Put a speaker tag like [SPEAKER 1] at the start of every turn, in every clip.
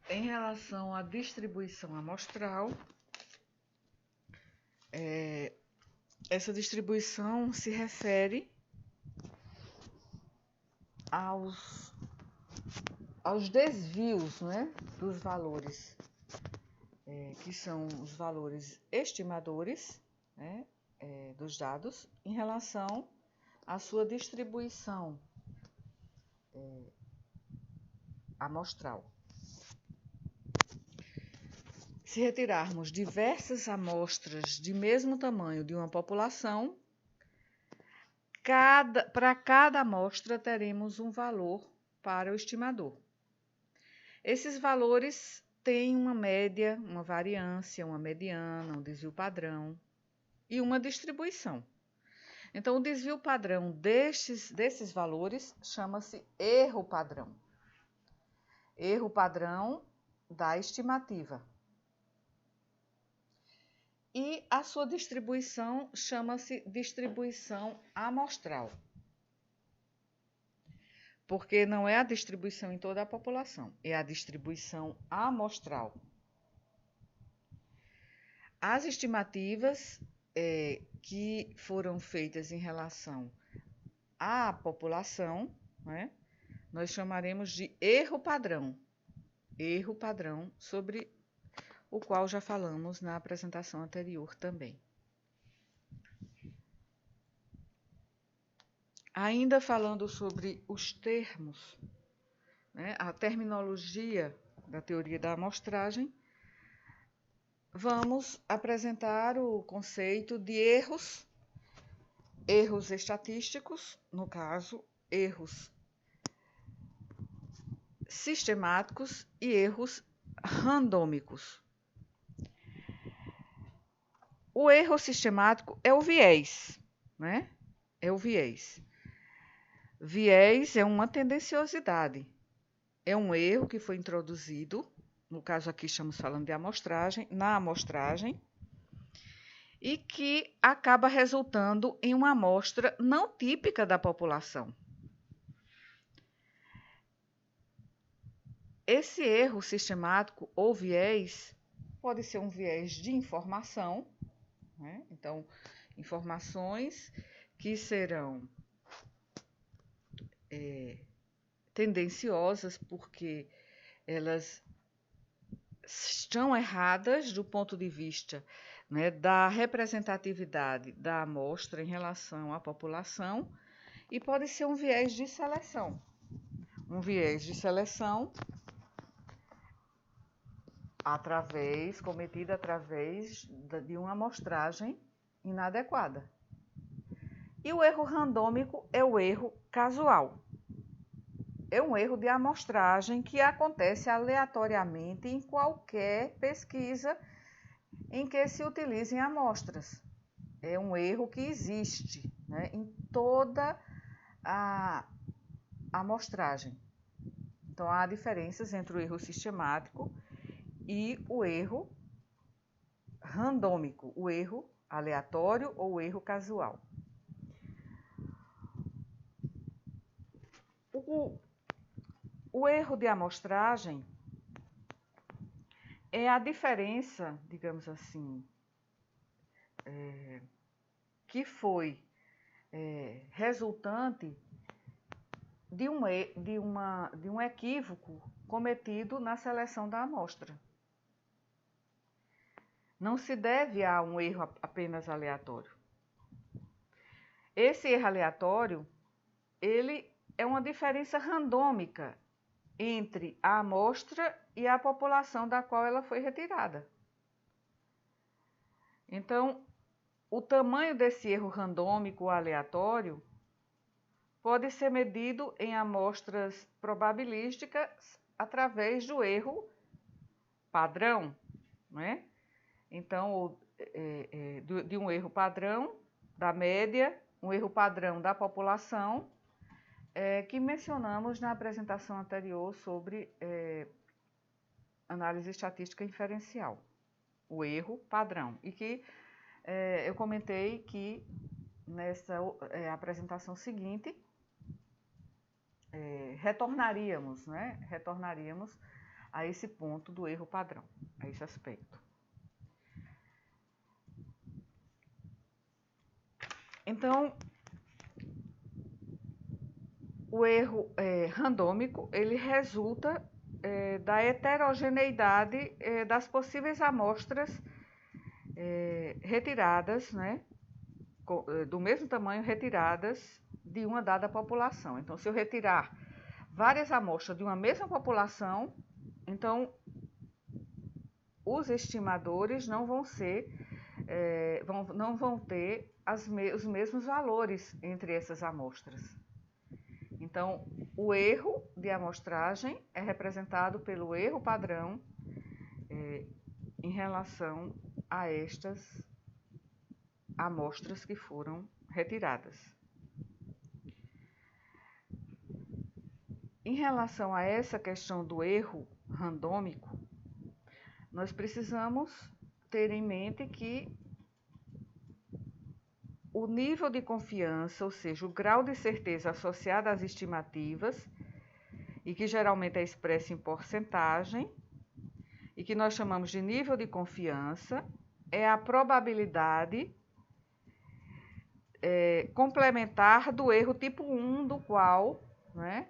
[SPEAKER 1] Em relação à distribuição amostral, essa distribuição se refere aos desvios, né, dos valores, que são os valores estimadores, né, dos dados, em relação à sua distribuição amostral. Se retirarmos diversas amostras de mesmo tamanho de uma população, para cada amostra teremos um valor para o estimador. Esses valores têm uma média, uma variância, uma mediana, um desvio padrão e uma distribuição. Então, o desvio padrão desses valores chama-se erro padrão. Erro padrão da estimativa. E a sua distribuição chama-se distribuição amostral. Porque não é a distribuição em toda a população, é a distribuição amostral. As estimativas que foram feitas em relação à população, né, nós chamaremos de erro padrão sobre o qual já falamos na apresentação anterior também. Ainda falando sobre os termos, né, a terminologia da teoria da amostragem, vamos apresentar o conceito de erros estatísticos, no caso, erros sistemáticos e erros randômicos. O erro sistemático é o viés, né? É o viés. Viés é uma tendenciosidade. É um erro que foi introduzido, no caso aqui estamos falando de amostragem, na amostragem, e que acaba resultando em uma amostra não típica da população. Esse erro sistemático ou viés pode ser um viés de informação, né? Então, informações que serão tendenciosas porque elas estão erradas do ponto de vista, né, da representatividade da amostra em relação à população, e pode ser um viés de seleção. Um viés de seleção cometido através de uma amostragem inadequada. E o erro randômico é o erro casual. É um erro de amostragem que acontece aleatoriamente em qualquer pesquisa em que se utilizem amostras. É um erro que existe, né, em toda a amostragem. Então, há diferenças entre o erro sistemático e o erro randômico, o erro aleatório ou o erro casual. O erro de amostragem é a diferença, digamos assim, que foi resultante de um equívoco cometido na seleção da amostra. Não se deve a um erro apenas aleatório. Esse erro aleatório, ele é uma diferença randômica entre a amostra e a população da qual ela foi retirada. Então, o tamanho desse erro randômico ou aleatório pode ser medido em amostras probabilísticas através do erro padrão, né? Então, de um erro padrão da média, um erro padrão da população, que mencionamos na apresentação anterior sobre análise estatística inferencial, o erro padrão, e que eu comentei que nessa apresentação seguinte retornaríamos a esse ponto do erro padrão, a esse aspecto. Então, o erro randômico, ele resulta da heterogeneidade das possíveis amostras retiradas, né, do mesmo tamanho, retiradas de uma dada população. Então, se eu retirar várias amostras de uma mesma população, então os estimadores não vão ter os mesmos valores entre essas amostras. Então, o erro de amostragem é representado pelo erro padrão em relação a estas amostras que foram retiradas. Em relação a essa questão do erro randômico, nós precisamos ter em mente que o nível de confiança, ou seja, o grau de certeza associado às estimativas, e que geralmente é expresso em porcentagem, e que nós chamamos de nível de confiança, é a probabilidade complementar do erro tipo 1, do qual, né,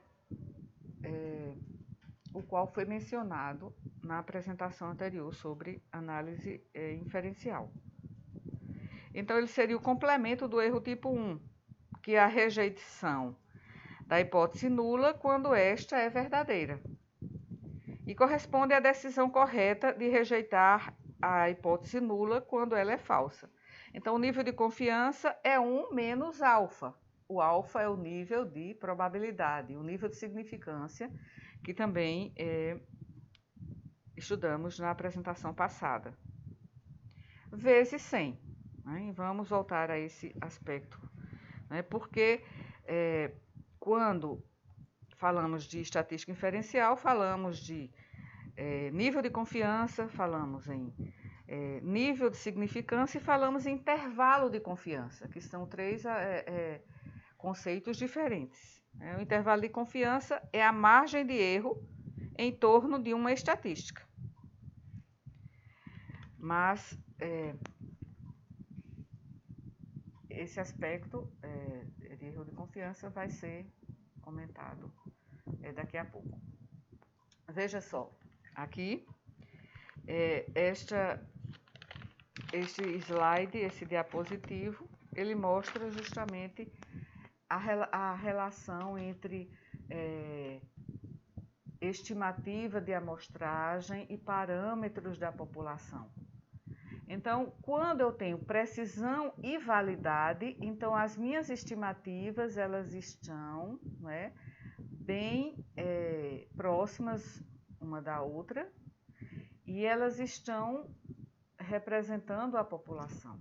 [SPEAKER 1] o qual foi mencionado na apresentação anterior sobre análise inferencial. Então, ele seria o complemento do erro tipo 1, que é a rejeição da hipótese nula quando esta é verdadeira, e corresponde à decisão correta de rejeitar a hipótese nula quando ela é falsa. Então, o nível de confiança é 1 menos alfa. O alfa é o nível de probabilidade, o nível de significância, que também estudamos na apresentação passada, vezes 100. Né? Vamos voltar a esse aspecto, né? Porque quando falamos de estatística inferencial, falamos de nível de confiança, falamos em nível de significância e falamos em intervalo de confiança, que são 3 conceitos diferentes. O intervalo de confiança é a margem de erro em torno de uma estatística. Mas esse aspecto de erro de confiança vai ser comentado daqui a pouco. Veja só, aqui, este slide, esse diapositivo, ele mostra justamente a relação entre estimativa de amostragem e parâmetros da população. Então, quando eu tenho precisão e validade, então as minhas estimativas, elas estão, né, bem próximas uma da outra, e elas estão representando a população.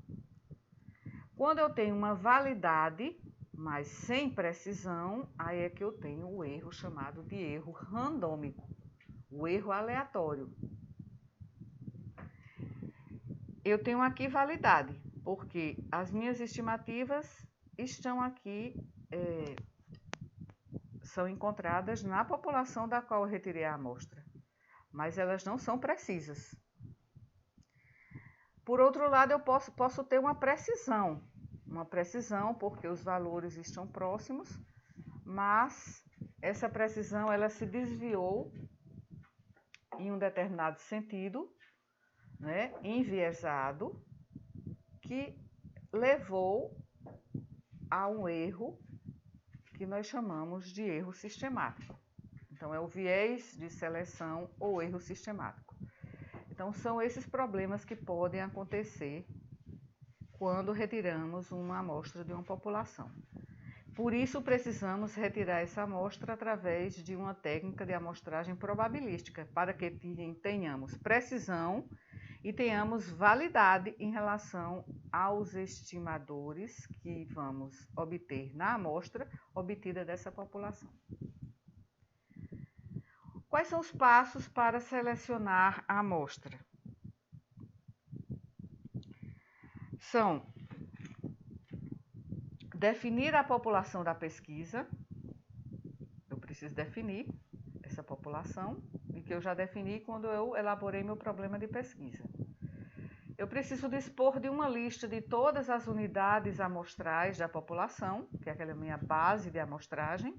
[SPEAKER 1] Quando eu tenho uma validade, mas sem precisão, aí é que eu tenho o erro chamado de erro randômico, o erro aleatório. Eu tenho aqui validade, porque as minhas estimativas estão aqui, são encontradas na população da qual eu retirei a amostra, mas elas não são precisas. Por outro lado, eu posso ter uma precisão porque os valores estão próximos, mas essa precisão ela se desviou em um determinado sentido, né, enviesado, que levou a um erro que nós chamamos de erro sistemático. Então, é o viés de seleção ou erro sistemático. Então, são esses problemas que podem acontecer quando retiramos uma amostra de uma população. Por isso, precisamos retirar essa amostra através de uma técnica de amostragem probabilística, para que tenhamos precisão e tenhamos validade em relação aos estimadores que vamos obter na amostra obtida dessa população. Quais são os passos para selecionar a amostra? São definir a população da pesquisa. Eu preciso definir essa população. e que eu já defini quando eu elaborei meu problema de pesquisa. Eu preciso dispor de uma lista de todas as unidades amostrais da população, que é aquela minha base de amostragem.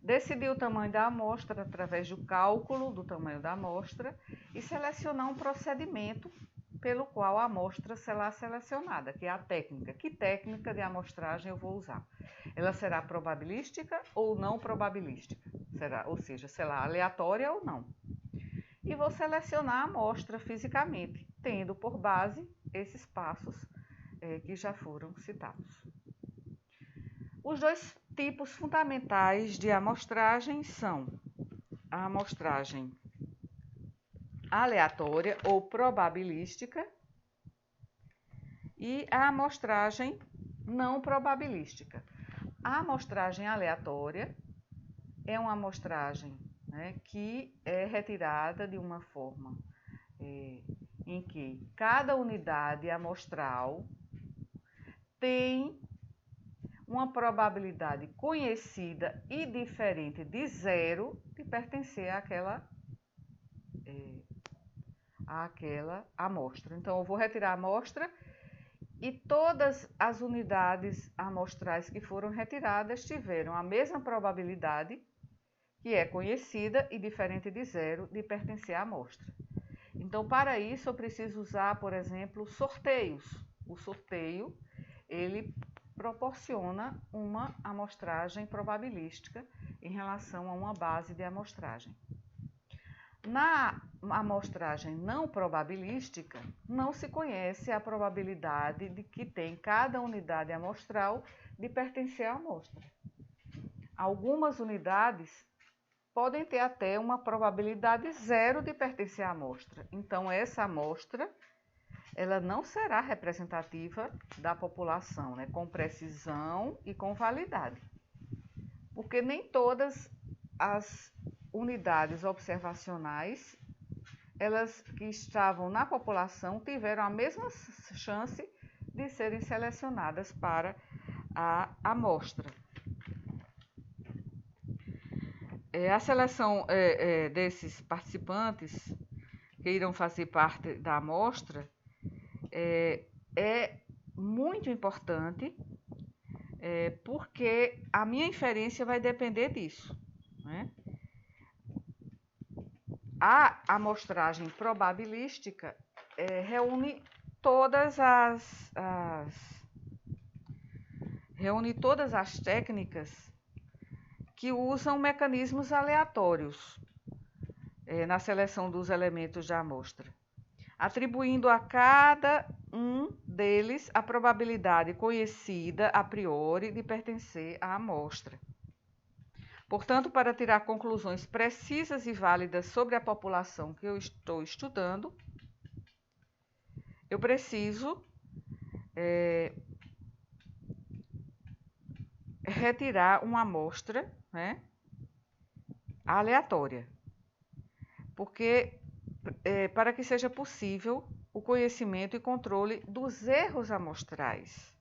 [SPEAKER 1] Decidir o tamanho da amostra através do cálculo do tamanho da amostra e selecionar um procedimento pelo qual a amostra será selecionada, que é a técnica. Que técnica de amostragem eu vou usar? Ela será probabilística ou não probabilística? Ou seja, será aleatória ou não? E vou selecionar a amostra fisicamente, tendo por base esses passos que já foram citados. Os dois tipos fundamentais de amostragem são a amostragem aleatória ou probabilística e a amostragem não probabilística. A amostragem aleatória é uma amostragem, né, que é retirada de uma forma em que cada unidade amostral tem uma probabilidade conhecida e diferente de zero de pertencer àquela amostra. Então, eu vou retirar a amostra e todas as unidades amostrais que foram retiradas tiveram a mesma probabilidade, que é conhecida e diferente de zero, de pertencer à amostra. Então, para isso, eu preciso usar, por exemplo, sorteios. O sorteio, ele proporciona uma amostragem probabilística em relação a uma base de amostragem. Na amostragem não probabilística, não se conhece a probabilidade de que tem cada unidade amostral de pertencer à amostra. Algumas unidades podem ter até uma probabilidade zero de pertencer à amostra. Então, essa amostra ela não será representativa da população, né, com precisão e com validade. Porque nem todas as unidades observacionais, elas que estavam na população, tiveram a mesma chance de serem selecionadas para a amostra. A seleção desses participantes que irão fazer parte da amostra é muito importante, porque a minha inferência vai depender disso, né? A amostragem probabilística reúne todas as técnicas que usam mecanismos aleatórios na seleção dos elementos da amostra, atribuindo a cada um deles a probabilidade conhecida a priori de pertencer à amostra. Portanto, para tirar conclusões precisas e válidas sobre a população que eu estou estudando, eu preciso retirar uma amostra, né, aleatória, porque para que seja possível o conhecimento e controle dos erros amostrais.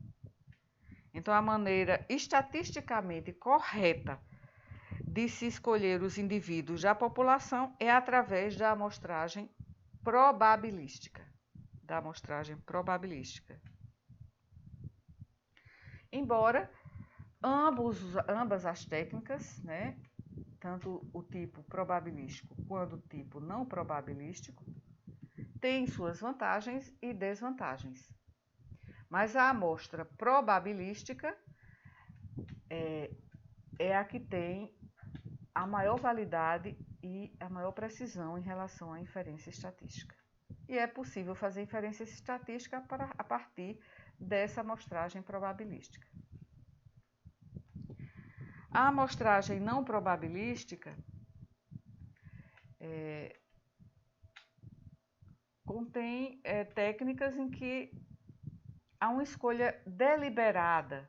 [SPEAKER 1] Então, a maneira estatisticamente correta de se escolher os indivíduos da população é através da amostragem probabilística. Embora ambas as técnicas, né, tanto o tipo probabilístico quanto o tipo não probabilístico, têm suas vantagens e desvantagens. Mas a amostra probabilística é a que tem a maior validade e a maior precisão em relação à inferência estatística. E é possível fazer inferência estatística a partir dessa amostragem probabilística. A amostragem não probabilística contém técnicas em que há uma escolha deliberada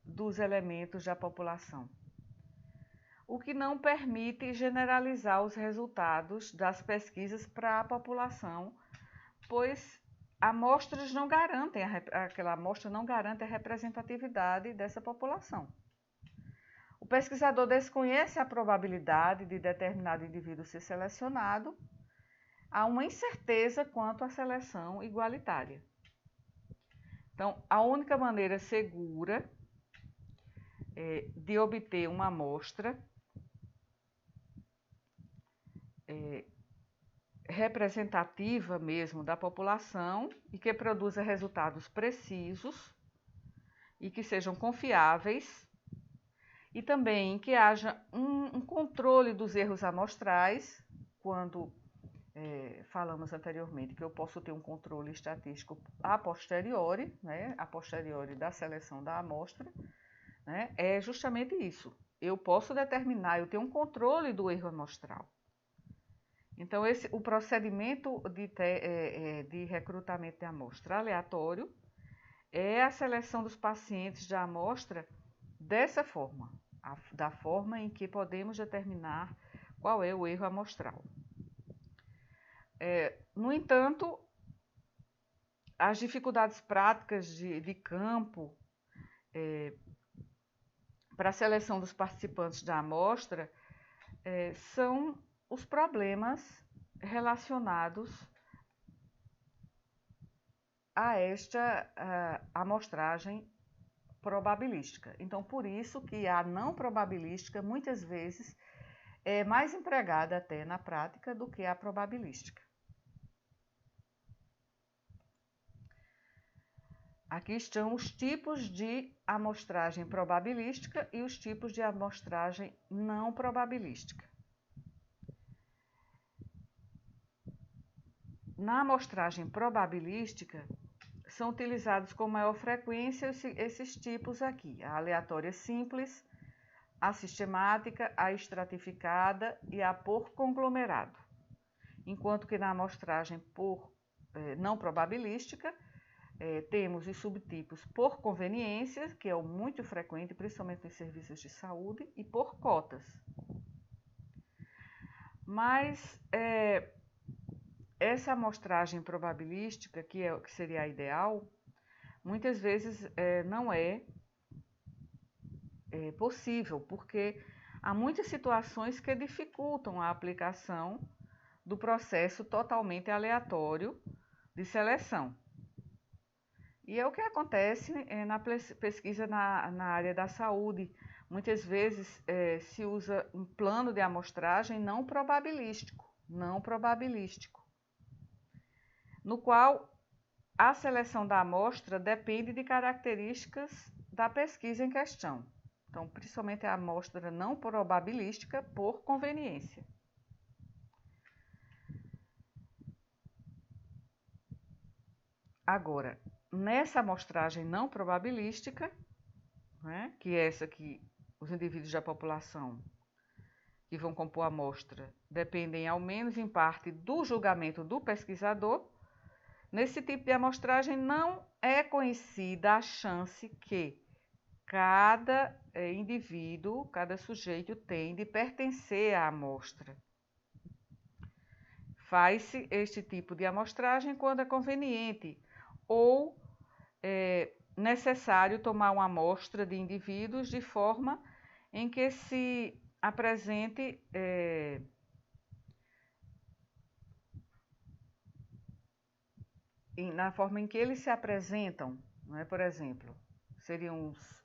[SPEAKER 1] dos elementos da população, o que não permite generalizar os resultados das pesquisas para a população, pois amostras não garantem, aquela amostra não garante a representatividade dessa população. O pesquisador desconhece a probabilidade de determinado indivíduo ser selecionado, há uma incerteza quanto à seleção igualitária. Então, a única maneira segura de obter uma amostra representativa mesmo da população e que produza resultados precisos e que sejam confiáveis e também que haja um controle dos erros amostrais, quando falamos anteriormente que eu posso ter um controle estatístico a posteriori, né, a posteriori da seleção da amostra, né, é justamente isso. Eu posso determinar, eu tenho um controle do erro amostral. Então, o procedimento de recrutamento de amostra aleatório é a seleção dos pacientes da amostra dessa forma, da forma em que podemos determinar qual é o erro amostral. No entanto, as dificuldades práticas de campo para a seleção dos participantes da amostra são os problemas relacionados a esta amostragem probabilística. Então, por isso que a não probabilística muitas vezes é mais empregada até na prática do que a probabilística. Aqui estão os tipos de amostragem probabilística e os tipos de amostragem não probabilística. Na amostragem probabilística, são utilizados com maior frequência esses tipos aqui: a aleatória simples, a sistemática, a estratificada e a por conglomerado. Enquanto que na amostragem por não probabilística, temos os subtipos por conveniência, que é o muito frequente, principalmente nos serviços de saúde, e por cotas. Mas essa amostragem probabilística, que seria a ideal, muitas vezes não é possível, porque há muitas situações que dificultam a aplicação do processo totalmente aleatório de seleção. E é o que acontece na pesquisa na área da saúde. Muitas vezes se usa um plano de amostragem não probabilístico, no qual a seleção da amostra depende de características da pesquisa em questão. Então, principalmente a amostra não probabilística por conveniência. Agora, nessa amostragem não probabilística, né, que é essa que os indivíduos da população que vão compor a amostra dependem, ao menos em parte, do julgamento do pesquisador, nesse tipo de amostragem não é conhecida a chance que cada indivíduo, cada sujeito tem de pertencer à amostra. Faz-se este tipo de amostragem quando é conveniente ou necessário tomar uma amostra de indivíduos de forma em que se apresente na forma em que eles se apresentam, não é? Por exemplo, seriam os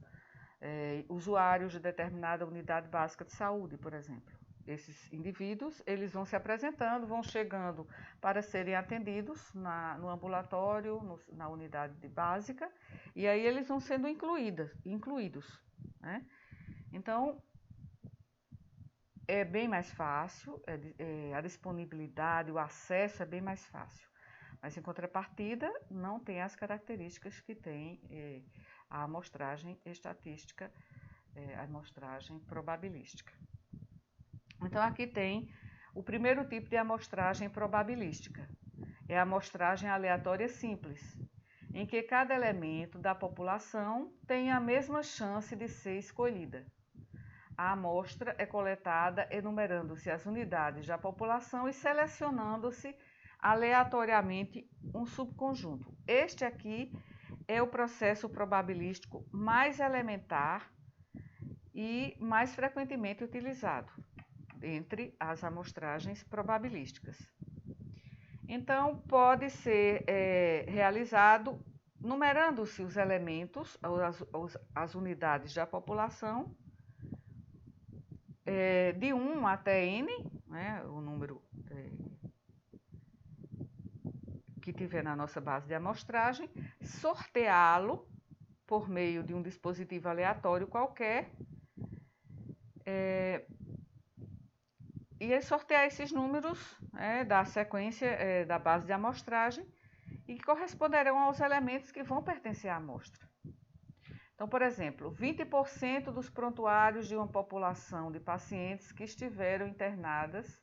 [SPEAKER 1] usuários de determinada unidade básica de saúde, por exemplo. Esses indivíduos, eles vão se apresentando, vão chegando para serem atendidos no ambulatório, na unidade básica, e aí eles vão sendo incluídos, né? Então, é bem mais fácil, a disponibilidade, o acesso é bem mais fácil. Mas, em contrapartida, não tem as características que tem a amostragem estatística, a amostragem probabilística. Então, aqui tem o primeiro tipo de amostragem probabilística. É a amostragem aleatória simples, em que cada elemento da população tem a mesma chance de ser escolhida. A amostra é coletada enumerando-se as unidades da população e selecionando-se aleatoriamente um subconjunto. Este aqui é o processo probabilístico mais elementar e mais frequentemente utilizado entre as amostragens probabilísticas. Então, pode ser realizado numerando-se os elementos, as unidades da população, de 1 até n, né, o número que tiver na nossa base de amostragem, sorteá-lo por meio de um dispositivo aleatório qualquer, e sortear esses números da sequência da base de amostragem e que corresponderão aos elementos que vão pertencer à amostra. Então, por exemplo, 20% dos prontuários de uma população de pacientes que estiveram internados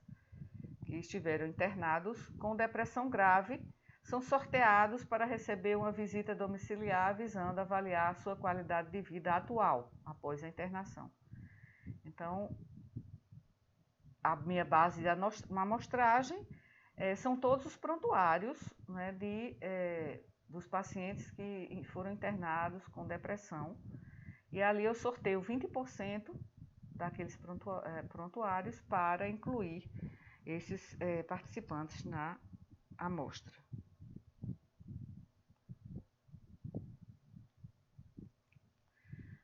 [SPEAKER 1] com depressão grave são sorteados para receber uma visita domiciliar visando avaliar a sua qualidade de vida atual após a internação. Então, a minha base de amostragem são todos os prontuários, né, dos pacientes que foram internados com depressão. E ali eu sorteio 20% daqueles prontuários para incluir esses participantes na amostra.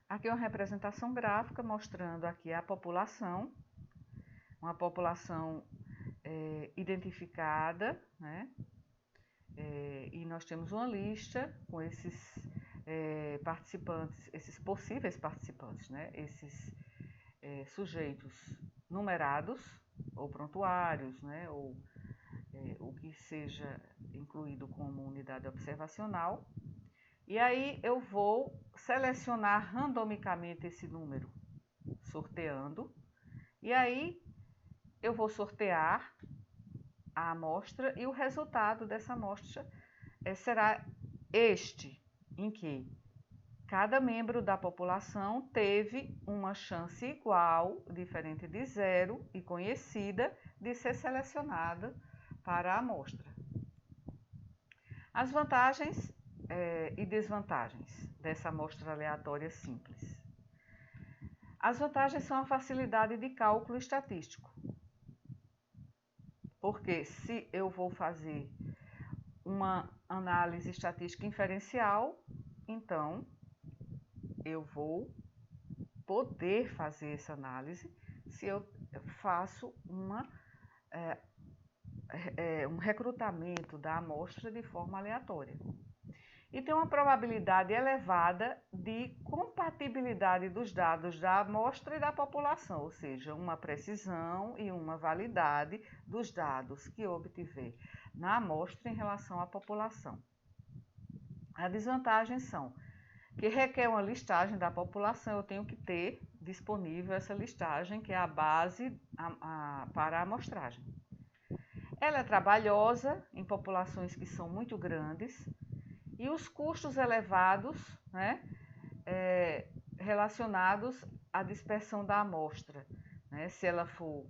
[SPEAKER 1] Aqui é uma representação gráfica mostrando aqui a população, uma população identificada, né? E nós temos uma lista com esses participantes, esses possíveis participantes, né? Esses sujeitos numerados ou prontuários, né? Ou o que seja incluído como unidade observacional. E aí eu vou selecionar randomicamente esse número, sorteando, e aí eu vou sortear a amostra e o resultado dessa amostra será este, em que cada membro da população teve uma chance igual, diferente de zero e conhecida, de ser selecionada para a amostra. As vantagens e desvantagens dessa amostra aleatória simples. As vantagens são a facilidade de cálculo estatístico, porque se eu vou fazer uma análise estatística inferencial, então eu vou poder fazer essa análise se eu faço um recrutamento da amostra de forma aleatória. E tem uma probabilidade elevada de compatibilidade dos dados da amostra e da população, ou seja, uma precisão e uma validade dos dados que eu obtiver na amostra em relação à população. As desvantagens são que requer uma listagem da população, eu tenho que ter disponível essa listagem, que é a base para a amostragem. Ela é trabalhosa em populações que são muito grandes, e os custos elevados, né, relacionados à dispersão da amostra, né? Se ela for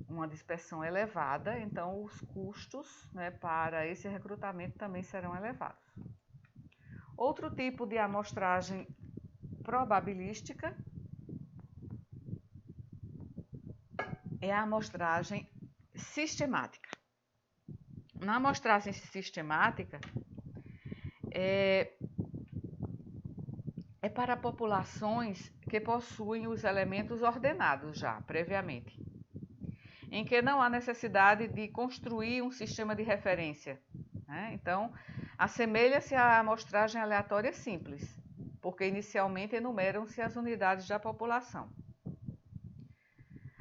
[SPEAKER 1] uma dispersão elevada, então os custos, né, para esse recrutamento também serão elevados. Outro tipo de amostragem probabilística é a amostragem sistemática. Na amostragem sistemática, é para populações que possuem os elementos ordenados já previamente, em que não há necessidade de construir um sistema de referência, né? Então, assemelha-se à amostragem aleatória simples, porque inicialmente enumeram-se as unidades da população.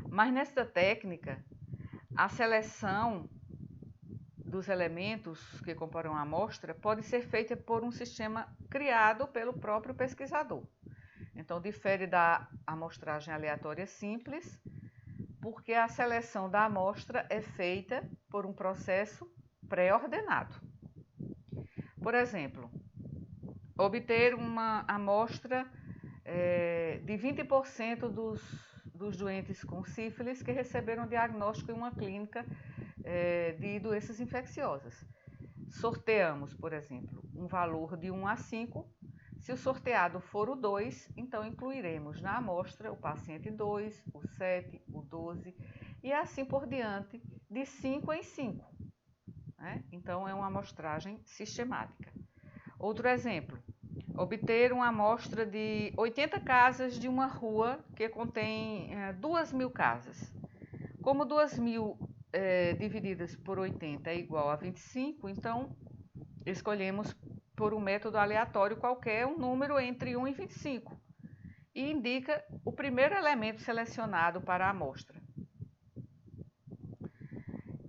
[SPEAKER 1] Mas nesta técnica, a seleção dos elementos que comporão a amostra pode ser feita por um sistema criado pelo próprio pesquisador. Então, difere da amostragem aleatória simples, porque a seleção da amostra é feita por um processo pré-ordenado. Por exemplo, obter uma amostra de 20% dos doentes com sífilis que receberam diagnóstico em uma clínica de doenças infecciosas. Sorteamos, por exemplo, um valor de 1 a 5. Se o sorteado for o 2, então incluiremos na amostra o paciente 2, o 7, o 12 e assim por diante, de 5 em 5. Né? Então, é uma amostragem sistemática. Outro exemplo, obter uma amostra de 80 casas de uma rua que contém 2.000 casas. Como 2.000 divididas por 80 é igual a 25, então escolhemos por um método aleatório qualquer um número entre 1 e 25 e indica o primeiro elemento selecionado para a amostra.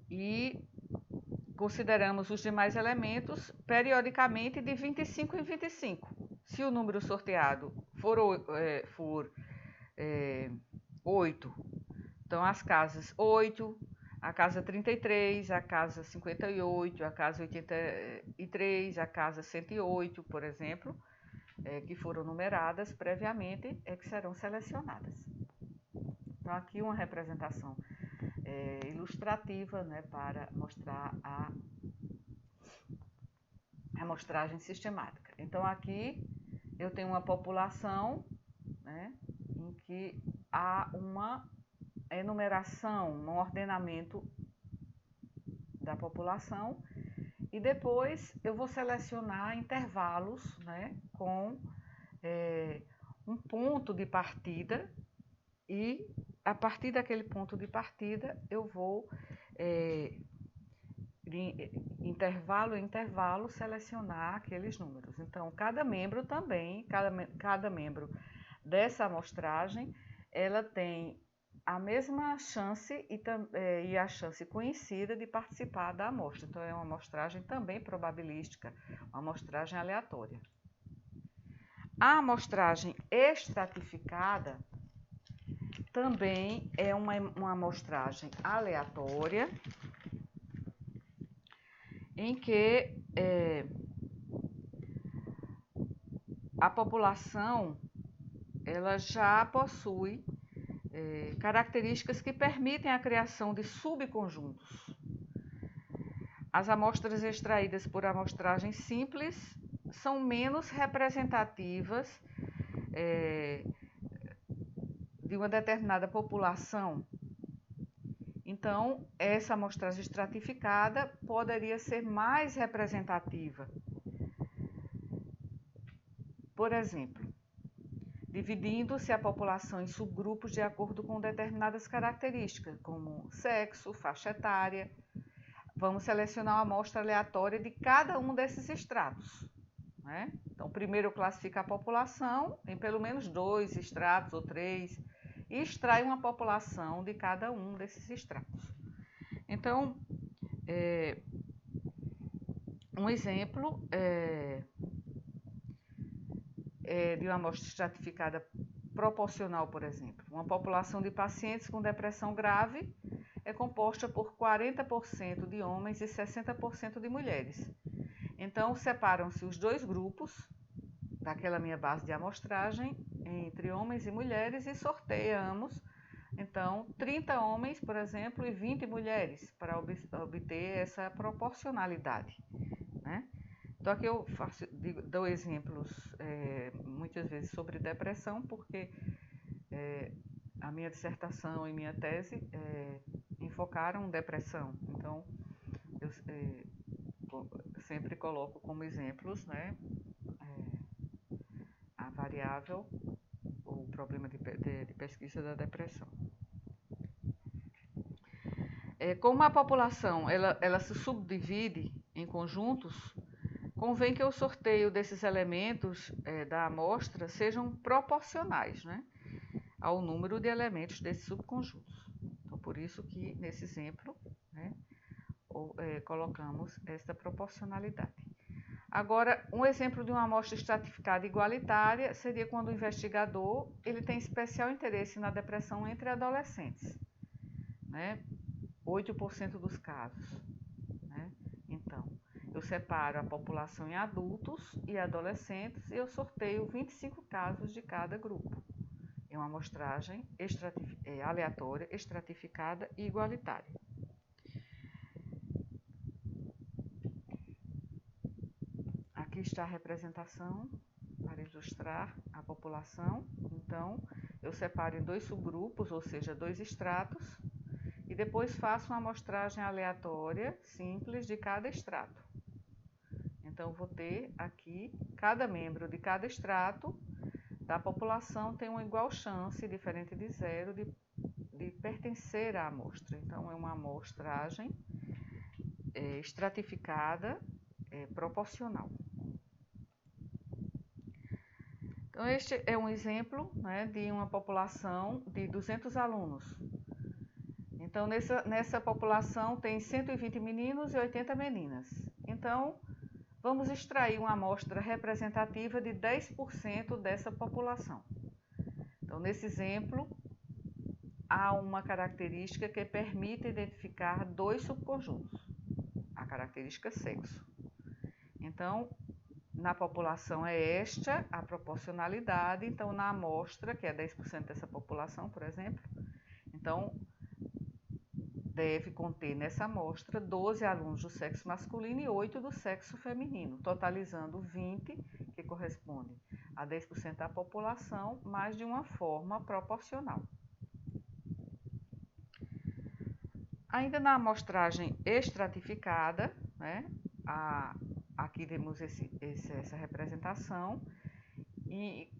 [SPEAKER 1] E consideramos os demais elementos periodicamente de 25 em 25. Se o número sorteado for 8, então as casas 8, a casa 33, a casa 58, a casa 83, a casa 108, por exemplo, que foram numeradas previamente, que serão selecionadas. Então, aqui uma representação ilustrativa, né, para mostrar a amostragem sistemática. Então, aqui eu tenho uma população, né, em que há uma enumeração, um ordenamento da população e depois eu vou selecionar intervalos, né, com um ponto de partida e a partir daquele ponto de partida eu vou de intervalo em intervalo selecionar aqueles números. Então, cada membro também, cada membro dessa amostragem, ela tem a mesma chance e a chance conhecida de participar da amostra. Então, é uma amostragem também probabilística, uma amostragem aleatória. A amostragem estratificada também é uma amostragem aleatória, em que a população ela já possui características que permitem a criação de subconjuntos. As amostras extraídas por amostragem simples são menos representativas de uma determinada população. Então, essa amostragem estratificada poderia ser mais representativa. Por exemplo, dividindo-se a população em subgrupos de acordo com determinadas características, como sexo, faixa etária. Vamos selecionar uma amostra aleatória de cada um desses estratos. Né? Então, primeiro eu classifico a população em pelo menos 2 estratos ou 3 e extrai uma população de cada um desses estratos. Então, um exemplo de uma amostra estratificada proporcional, por exemplo. Uma população de pacientes com depressão grave é composta por 40% de homens e 60% de mulheres. Então, separam-se os dois grupos daquela minha base de amostragem entre homens e mulheres e sorteamos, então, 30 homens, por exemplo, e 20 mulheres para obter essa proporcionalidade, né? Então, aqui eu dou exemplos muitas vezes sobre depressão, porque a minha dissertação e minha tese enfocaram depressão. Então, eu sempre coloco como exemplos, né, a variável, o problema de pesquisa da depressão. Como a população ela se subdivide em conjuntos, convém que o sorteio desses elementos da amostra sejam proporcionais, né, ao número de elementos desses subconjuntos. Então, por isso que nesse exemplo, né, colocamos esta proporcionalidade. Agora, um exemplo de uma amostra estratificada igualitária seria quando o investigador ele tem especial interesse na depressão entre adolescentes, né, 8% dos casos. Né? Então, eu separo a população em adultos e adolescentes e eu sorteio 25 casos de cada grupo. É uma amostragem aleatória, estratificada e igualitária. Aqui está a representação para ilustrar a população. Então, eu separo em 2 subgrupos, ou seja, 2 estratos, e depois faço uma amostragem aleatória, simples, de cada extrato. Então, vou ter aqui, cada membro de cada extrato da população tem uma igual chance, diferente de zero, de pertencer à amostra. Então, é uma amostragem estratificada, proporcional. Então, este é um exemplo, né, de uma população de 200 alunos. Então, nessa população tem 120 meninos e 80 meninas. Então, vamos extrair uma amostra representativa de 10% dessa população. Então, nesse exemplo, há uma característica que permite identificar 2 subconjuntos, a característica sexo. Então, na população é esta a proporcionalidade, então na amostra, que é 10% dessa população, por exemplo, então deve conter nessa amostra 12 alunos do sexo masculino e 8 do sexo feminino, totalizando 20, que corresponde a 10% da população, mas de uma forma proporcional. Ainda na amostragem estratificada, né, aqui temos essa representação e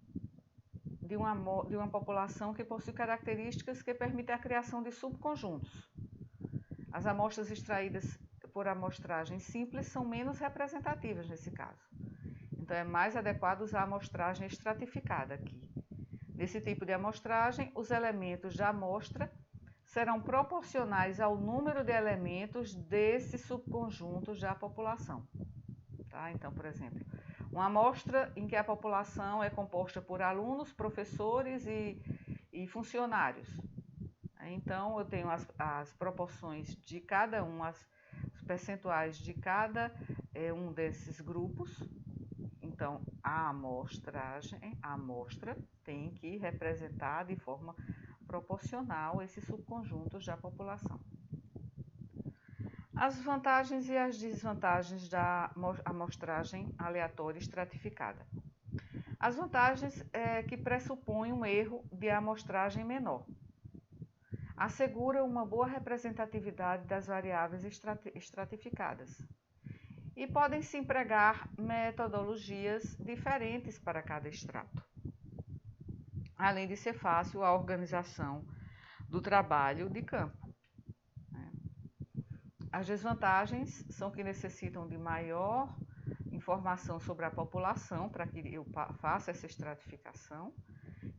[SPEAKER 1] de uma população que possui características que permitem a criação de subconjuntos. As amostras extraídas por amostragem simples são menos representativas nesse caso. Então, é mais adequado usar a amostragem estratificada aqui. Nesse tipo de amostragem, os elementos da amostra serão proporcionais ao número de elementos desses subconjuntos da população. Tá? Então, por exemplo, uma amostra em que a população é composta por alunos, professores e funcionários. Então, eu tenho as proporções de cada um, os percentuais de cada um desses grupos. Então, a amostra tem que representar de forma proporcional esses subconjuntos da população. As vantagens e as desvantagens da amostragem aleatória estratificada. As vantagens é que pressupõem um erro de amostragem menor. Assegura uma boa representatividade das variáveis estratificadas. E podem se empregar metodologias diferentes para cada extrato, além de ser fácil a organização do trabalho de campo. As desvantagens são que necessitam de maior informação sobre a população para que eu faça essa estratificação,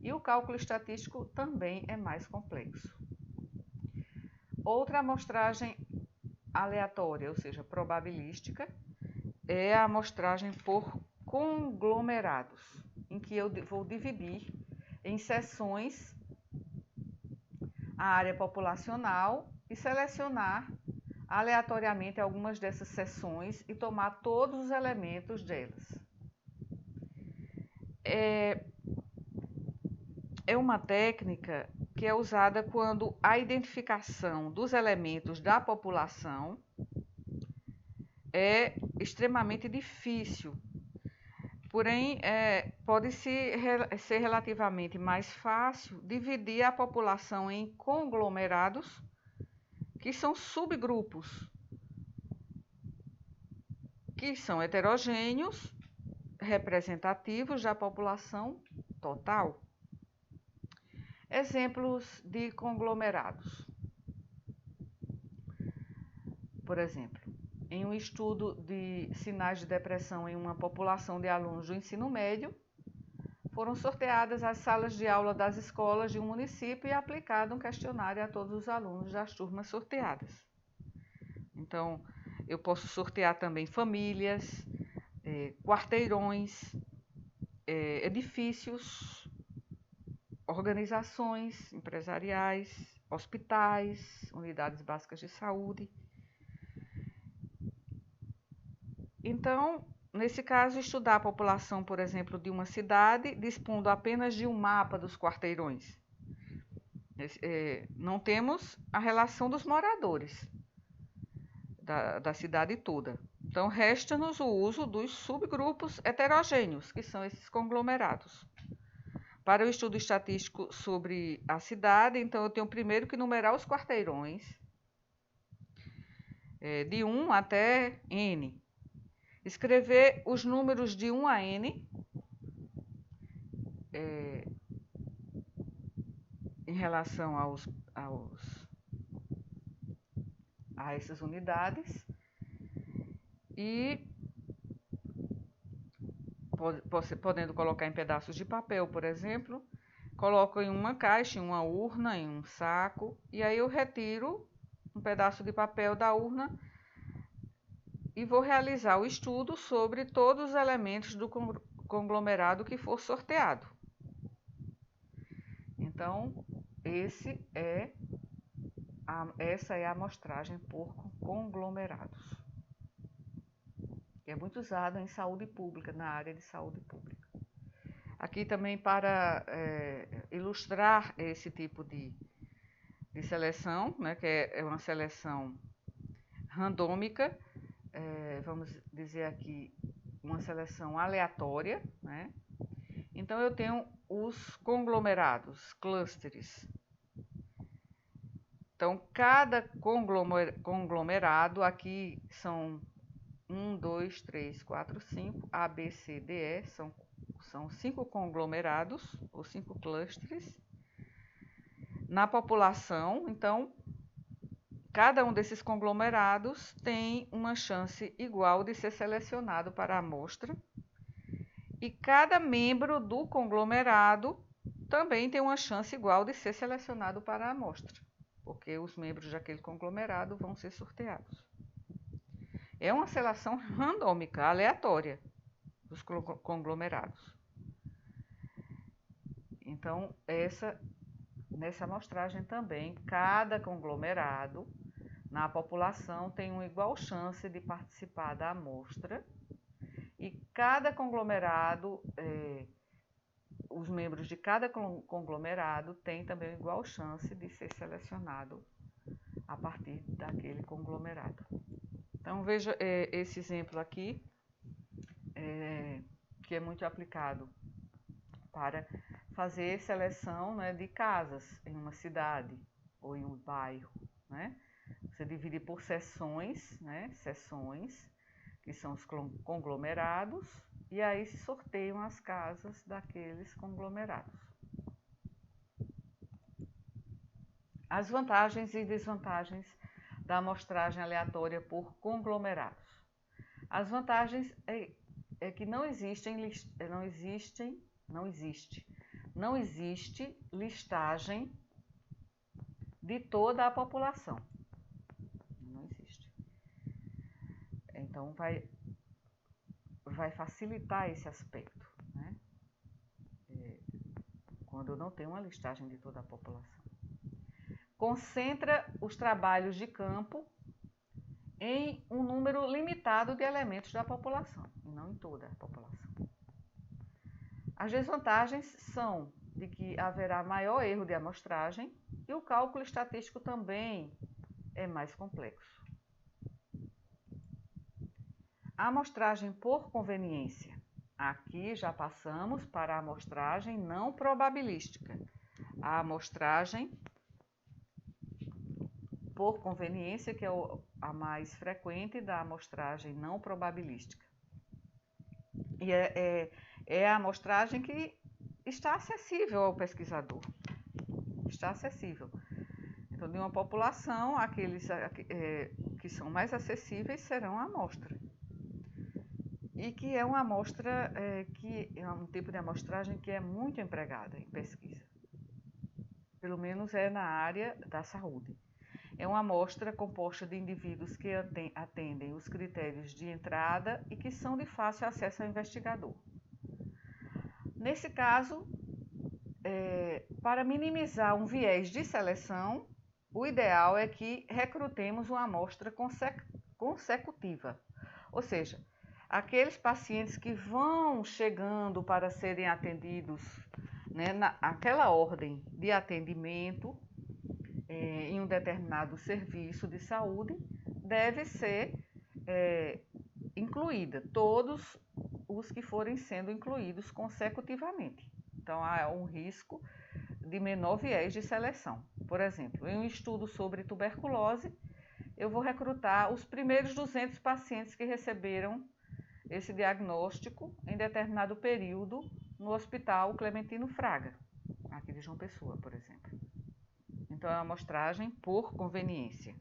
[SPEAKER 1] e o cálculo estatístico também é mais complexo. Outra amostragem aleatória, ou seja, probabilística, é a amostragem por conglomerados, em que eu vou dividir em seções a área populacional e selecionar aleatoriamente algumas dessas seções e tomar todos os elementos delas. É uma técnica que é usada quando a identificação dos elementos da população é extremamente difícil. Porém, pode ser relativamente mais fácil dividir a população em conglomerados, que são subgrupos, que são heterogêneos, representativos da população total. Exemplos de conglomerados. Por exemplo, em um estudo de sinais de depressão em uma população de alunos do ensino médio, foram sorteadas as salas de aula das escolas de um município e aplicado um questionário a todos os alunos das turmas sorteadas. Então, eu posso sortear também famílias, quarteirões, edifícios, organizações empresariais, hospitais, unidades básicas de saúde. Então, nesse caso, estudar a população, por exemplo, de uma cidade, dispondo apenas de um mapa dos quarteirões. Não temos a relação dos moradores da cidade toda. Então, resta-nos o uso dos subgrupos heterogêneos, que são esses conglomerados. Para o estudo estatístico sobre a cidade, então eu tenho primeiro que numerar os quarteirões, de 1 até N. Escrever os números de 1 a N, em relação a essas unidades. E podendo colocar em pedaços de papel, por exemplo, coloco em uma caixa, em uma urna, em um saco, e aí eu retiro um pedaço de papel da urna e vou realizar o estudo sobre todos os elementos do conglomerado que for sorteado. Então, essa é a amostragem por conglomerados, que é muito usada em saúde pública, na área de saúde pública. Aqui também para ilustrar esse tipo de seleção, né, que é uma seleção randômica, vamos dizer aqui, uma seleção aleatória, né? Então, eu tenho os conglomerados, clusters. Então, cada conglomerado, aqui são 1, 2, 3, 4, 5, A, B, C, D, E, são 5 conglomerados, ou 5 clusters. Na população, então, cada um desses conglomerados tem uma chance igual de ser selecionado para a amostra. E cada membro do conglomerado também tem uma chance igual de ser selecionado para a amostra, porque os membros daquele conglomerado vão ser sorteados. É uma seleção randômica, aleatória, dos conglomerados. Então, nessa amostragem também, cada conglomerado na população tem uma igual chance de participar da amostra, e cada conglomerado, os membros de cada conglomerado têm também igual chance de ser selecionado a partir daquele conglomerado. Então, veja esse exemplo aqui, que é muito aplicado para fazer seleção, né, de casas em uma cidade ou em um bairro, né? Você divide por seções, né, que são os conglomerados, e aí se sorteiam as casas daqueles conglomerados. As vantagens e desvantagens da amostragem aleatória por conglomerados. As vantagens é que não existe listagem de toda a população. Não existe. Então, vai facilitar esse aspecto, né? Quando eu não tenho uma listagem de toda a população. Concentra os trabalhos de campo em um número limitado de elementos da população, e não em toda a população. As desvantagens são de que haverá maior erro de amostragem e o cálculo estatístico também é mais complexo. A amostragem por conveniência. Aqui já passamos para a amostragem não probabilística. A amostragem por conveniência, que é a mais frequente da amostragem não probabilística. E é a amostragem que está acessível ao pesquisador. Está acessível. Então, de uma população, aqueles que são mais acessíveis serão a amostra. E que é uma amostra, que é um tipo de amostragem que é muito empregada em pesquisa. Pelo menos é na área da saúde. É uma amostra composta de indivíduos que atendem os critérios de entrada e que são de fácil acesso ao investigador. Nesse caso, para minimizar um viés de seleção, o ideal é que recrutemos uma amostra consecutiva, ou seja, aqueles pacientes que vão chegando para serem atendidos, né, naquela ordem de atendimento, em um determinado serviço de saúde, deve ser incluída, todos os que forem sendo incluídos consecutivamente. Então, há um risco de menor viés de seleção. Por exemplo, em um estudo sobre tuberculose, eu vou recrutar os primeiros 200 pacientes que receberam esse diagnóstico em determinado período no Hospital Clementino Fraga, aqui de João Pessoa, por exemplo. Então, é uma amostragem por conveniência.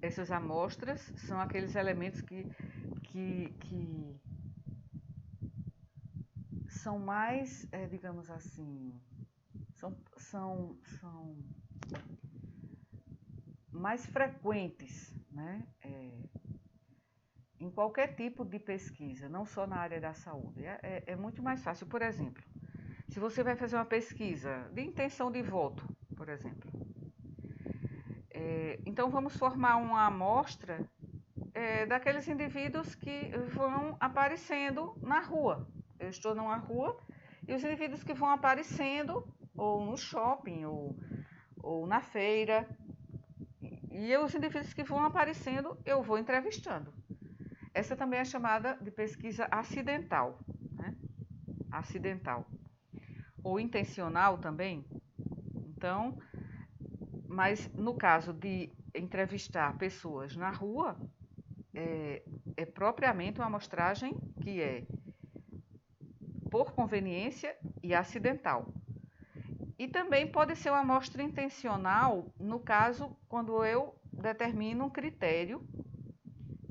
[SPEAKER 1] Essas amostras são aqueles elementos que são mais, digamos assim, são mais frequentes, né? Em qualquer tipo de pesquisa, não só na área da saúde. É muito mais fácil. Por exemplo, se você vai fazer uma pesquisa de intenção de voto, por exemplo, então vamos formar uma amostra daqueles indivíduos que vão aparecendo na rua. Eu estou numa rua e os indivíduos que vão aparecendo, ou no shopping, ou na feira, e os indivíduos que vão aparecendo, eu vou entrevistando. Essa também é chamada de pesquisa acidental, né? Acidental. Ou intencional também. Então, mas no caso de entrevistar pessoas na rua, é propriamente uma amostragem que é por conveniência e acidental. E também pode ser uma amostra intencional, no caso, quando eu determino um critério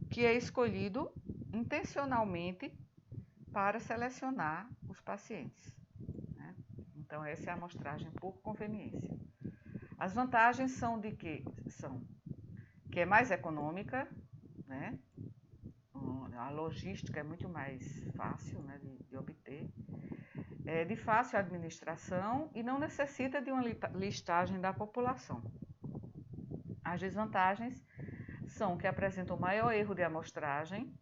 [SPEAKER 1] que é escolhido intencionalmente para selecionar os pacientes, né? Então, essa é a amostragem por conveniência. As vantagens são de que é mais econômica, né? A logística é muito mais fácil, né, de obter, é de fácil administração e não necessita de uma listagem da população. As desvantagens são que apresentam maior erro de amostragem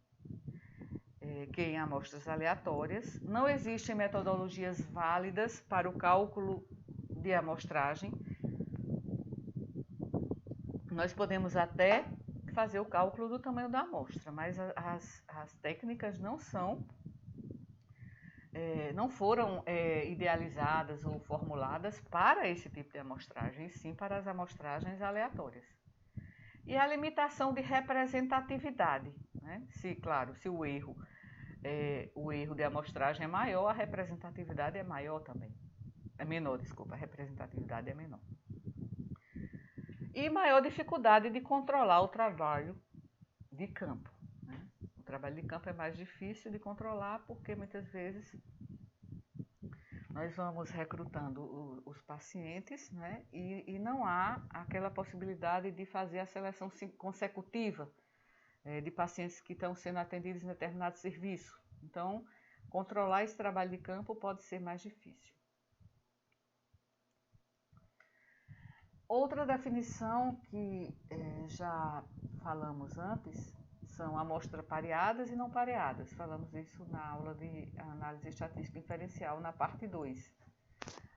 [SPEAKER 1] que em amostras aleatórias. Não existem metodologias válidas para o cálculo de amostragem. Nós podemos até fazer o cálculo do tamanho da amostra, mas as técnicas não foram idealizadas ou formuladas para esse tipo de amostragem, e sim para as amostragens aleatórias. E a limitação de representatividade, né? Se o erro de amostragem é maior, a representatividade é maior também. É menor, desculpa, a representatividade é menor. E maior dificuldade de controlar o trabalho de campo, né? O trabalho de campo é mais difícil de controlar porque muitas vezes nós vamos recrutando os pacientes, né? E não há aquela possibilidade de fazer a seleção consecutiva de pacientes que estão sendo atendidos em determinado serviço. Então, controlar esse trabalho de campo pode ser mais difícil. Outra definição que já falamos antes são amostras pareadas e não pareadas. Falamos isso na aula de análise estatística inferencial, na parte 2.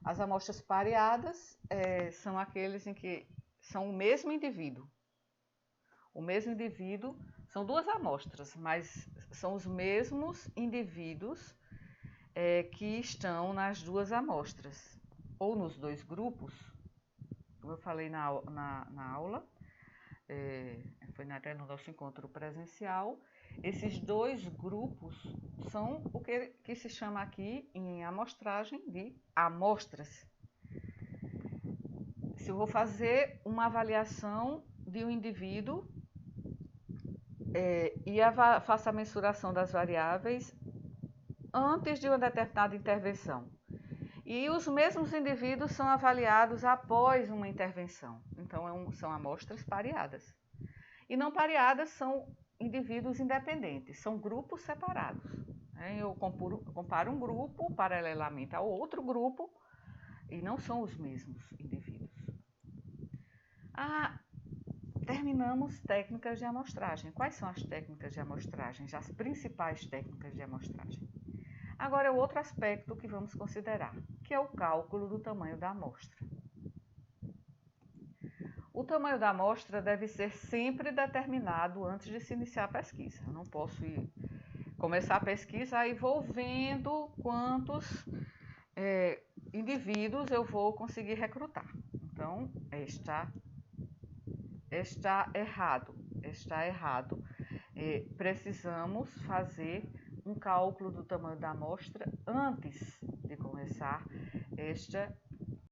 [SPEAKER 1] As amostras pareadas são aqueles em que são o mesmo indivíduo. O mesmo indivíduo, são duas amostras, mas são os mesmos indivíduos que estão nas duas amostras, ou nos dois grupos. Como eu falei na aula, foi até no nosso encontro presencial, esses dois grupos são o que se chama aqui em amostragem de amostras. Se eu vou fazer uma avaliação de um indivíduo e faço a mensuração das variáveis antes de uma determinada intervenção. E os mesmos indivíduos são avaliados após uma intervenção. Então, são amostras pareadas. E não pareadas são indivíduos independentes, são grupos separados. Eu comparo um grupo paralelamente ao outro grupo e não são os mesmos indivíduos. Terminamos técnicas de amostragem. Quais são as técnicas de amostragem? As principais técnicas de amostragem. Agora é o outro aspecto que vamos considerar, que é o cálculo do tamanho da amostra. O tamanho da amostra deve ser sempre determinado antes de se iniciar a pesquisa. Eu não posso começar a pesquisa e vou vendo quantos indivíduos eu vou conseguir recrutar. Então, está errado. Precisamos fazer um cálculo do tamanho da amostra antes de começar esta